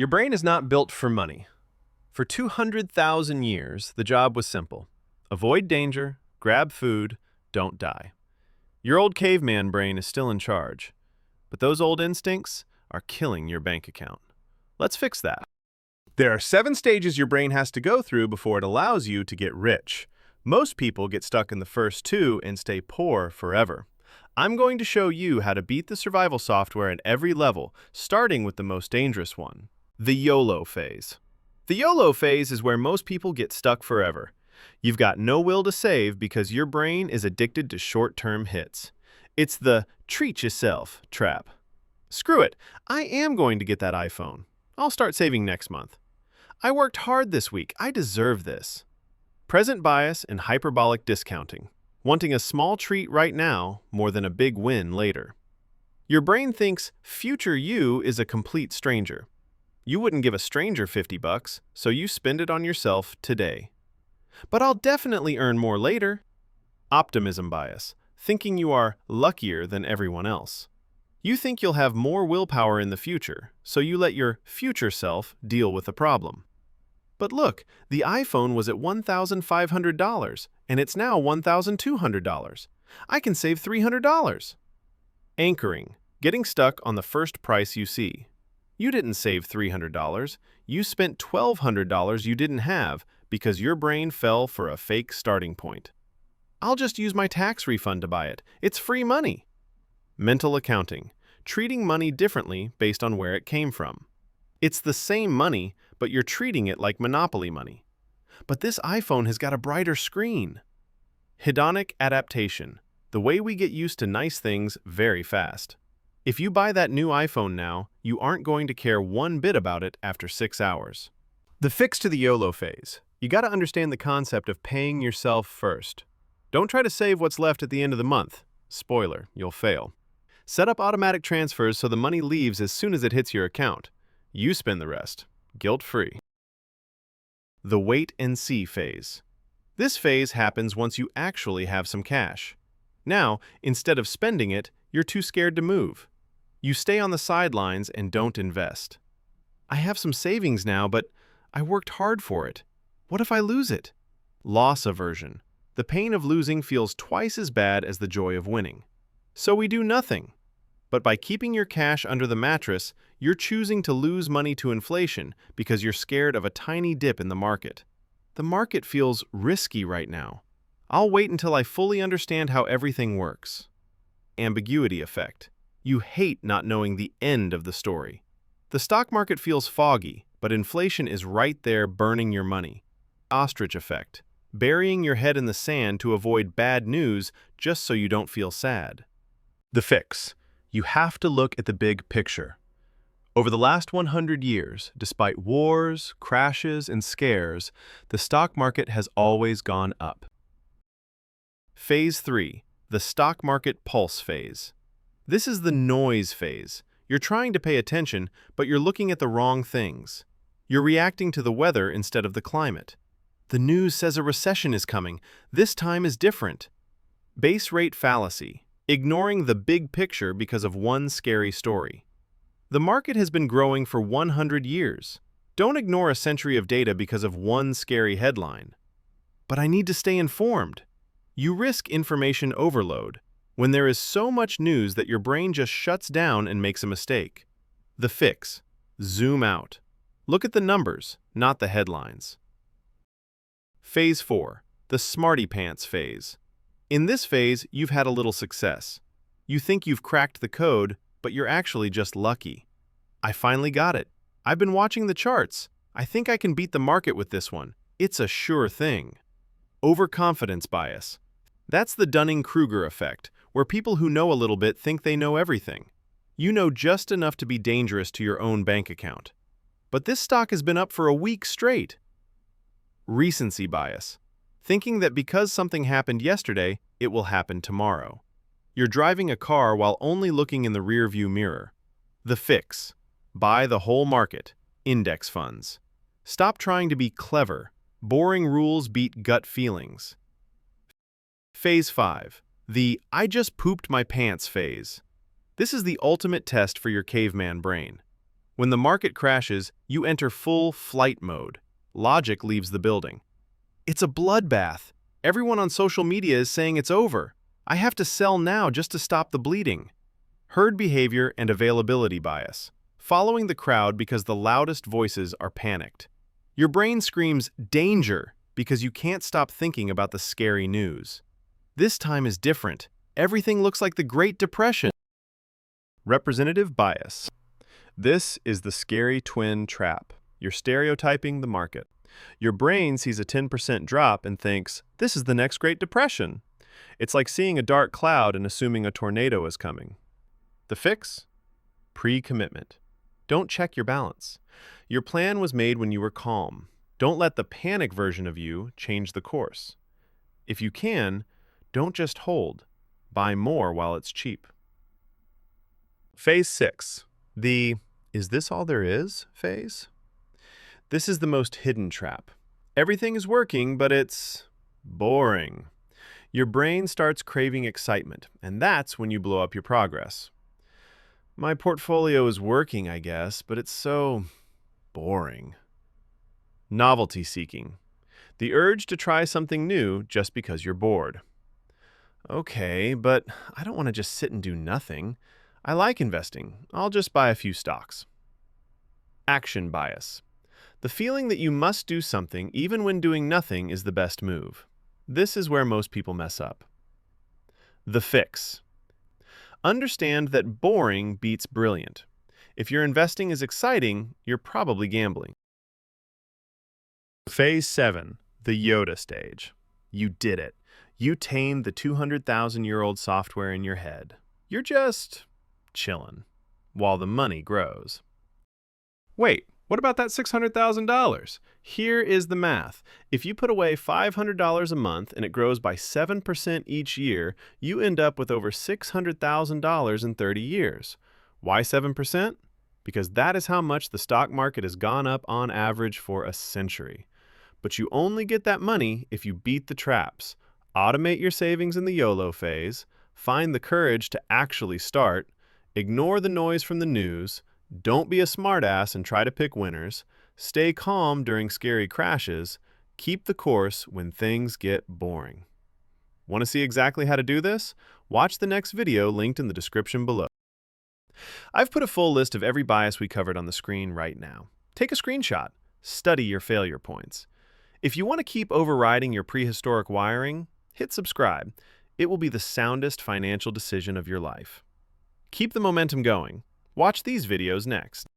Your brain is not built for money. For 200,000 years, the job was simple. Avoid danger, grab food, don't die. Your old caveman brain is still in charge, but those old instincts are killing your bank account. Let's fix that. There are 7 stages your brain has to go through before it allows you to get rich. Most people get stuck in the first 2 and stay poor forever. I'm going to show you how to beat the survival software at every level, starting with the most dangerous one, the YOLO phase. The YOLO phase is where most people get stuck forever. You've got no will to save because your brain is addicted to short-term hits. It's the treat yourself trap. Screw it, I am going to get that iPhone. I'll start saving next month. I worked hard this week, I deserve this. Present bias and hyperbolic discounting. Wanting a small treat right now more than a big win later. Your brain thinks future you is a complete stranger. You wouldn't give a stranger $50, so you spend it on yourself today. But I'll definitely earn more later. Optimism bias, thinking you are luckier than everyone else. You think you'll have more willpower in the future, so you let your future self deal with the problem. But look, the iPhone was at $1,500, and it's now $1,200. I can save $300. Anchoring, getting stuck on the first price you see. You didn't save $300. You spent $1,200 you didn't have because your brain fell for a fake starting point. I'll just use my tax refund to buy it. It's free money. Mental accounting, treating money differently based on where it came from. It's the same money, but you're treating it like Monopoly money. But this iPhone has got a brighter screen. Hedonic Adaptation, the way we get used to nice things very fast. If you buy that new iPhone now, you aren't going to care one bit about it after 6 hours. The fix to the YOLO phase. You got to understand the concept of paying yourself first. Don't try to save what's left at the end of the month. Spoiler, you'll fail. Set up automatic transfers so the money leaves as soon as it hits your account. You spend the rest, guilt-free. The wait and see phase. This phase happens once you actually have some cash. Now, instead of spending it, you're too scared to move. You stay on the sidelines and don't invest. I have some savings now, but I worked hard for it. What if I lose it? Loss aversion. The pain of losing feels twice as bad as the joy of winning. So we do nothing. But by keeping your cash under the mattress, you're choosing to lose money to inflation because you're scared of a tiny dip in the market. The market feels risky right now. I'll wait until I fully understand how everything works. Ambiguity Effect. You hate not knowing the end of the story. The stock market feels foggy, but inflation is right there burning your money. Ostrich Effect. Burying your head in the sand to avoid bad news just so you don't feel sad. The fix. You have to look at the big picture. Over the last 100 years, despite wars, crashes, and scares, the stock market has always gone up. Phase 3. The stock market pulse phase. This is the noise phase. You're trying to pay attention, but you're looking at the wrong things. You're reacting to the weather instead of the climate. The news says a recession is coming. This time is different. Base rate fallacy. Ignoring the big picture because of one scary story. The market has been growing for 100 years. Don't ignore a century of data because of one scary headline. But I need to stay informed. You risk information overload when there is so much news that your brain just shuts down and makes a mistake. The fix. Zoom out. Look at the numbers, not the headlines. Phase 4. The Smarty Pants phase. In this phase, you've had a little success. You think you've cracked the code, but you're actually just lucky. I finally got it. I've been watching the charts. I think I can beat the market with this one. It's a sure thing. Overconfidence bias. That's the Dunning-Kruger effect, where people who know a little bit think they know everything. You know just enough to be dangerous to your own bank account. But this stock has been up for a week straight. Recency bias. Thinking that because something happened yesterday, it will happen tomorrow. You're driving a car while only looking in the rearview mirror. The fix. Buy the whole market. Index funds. Stop trying to be clever. Boring rules beat gut feelings. Phase 5. The I just pooped my pants phase. This is the ultimate test for your caveman brain. When the market crashes, you enter full flight mode. Logic leaves the building. It's a bloodbath. Everyone on social media is saying it's over. I have to sell now just to stop the bleeding. Herd behavior and availability bias. Following the crowd because the loudest voices are panicked. Your brain screams, "Danger!" because you can't stop thinking about the scary news. This time is different. Everything looks like the Great Depression. Representative bias. This is the scary twin trap. You're stereotyping the market. Your brain sees a 10% drop and thinks, this is the next Great Depression. It's like seeing a dark cloud and assuming a tornado is coming. The fix? Pre-commitment. Don't check your balance. Your plan was made when you were calm. Don't let the panic version of you change the course. If you can, don't just hold. Buy more while it's cheap. Phase 6. The "is this all there is" phase. This is the most hidden trap. Everything is working, but it's boring. Your brain starts craving excitement, and that's when you blow up your progress. My portfolio is working, I guess, but it's so boring. Novelty seeking. The urge to try something new just because you're bored. Okay, but I don't want to just sit and do nothing. I like investing. I'll just buy a few stocks. Action bias. The feeling that you must do something even when doing nothing is the best move. This is where most people mess up. The fix. Understand that boring beats brilliant. If your investing is exciting, you're probably gambling. Phase 7. The Yoda stage. You did it. You tamed the 200,000-year-old software in your head. You're just chillin' while the money grows. Wait, what about that $600,000? Here is the math. If you put away $500 a month and it grows by 7% each year, you end up with over $600,000 in 30 years. Why 7%? Because that is how much the stock market has gone up on average for a century. But you only get that money if you beat the traps. Automate your savings in the YOLO phase, find the courage to actually start, ignore the noise from the news, don't be a smartass and try to pick winners, stay calm during scary crashes, keep the course when things get boring. Want to see exactly how to do this? Watch the next video linked in the description below. I've put a full list of every bias we covered on the screen right now. Take a screenshot. Study your failure points. If you want to keep overriding your prehistoric wiring, hit subscribe. It will be the soundest financial decision of your life. Keep the momentum going. Watch these videos next.